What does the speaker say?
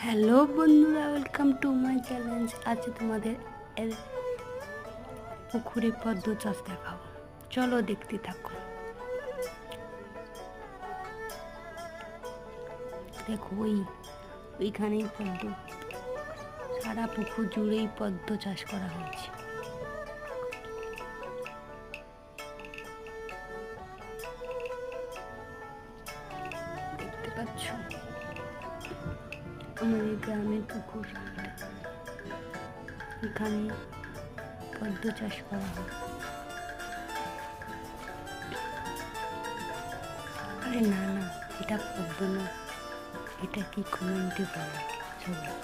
Hello বন্ধুরা, welcome to my challenge. আজ তোমাদের পুকুরে পদ্ম চাষ দেখাবো, চলো দেখতে থাকো। দেখো ওইখানেই পদ্ম, সারা পুকুর জুড়েই পদ্ম চাষ করা হয়েছে। দেখতে পাচ্ছ আমাদের গ্রামের পুকুর, এখানে পদ্ম চাষ করা হয়। আরে না না, এটা পদ্ম না, এটা কি কমেন্টে বলো সবাই।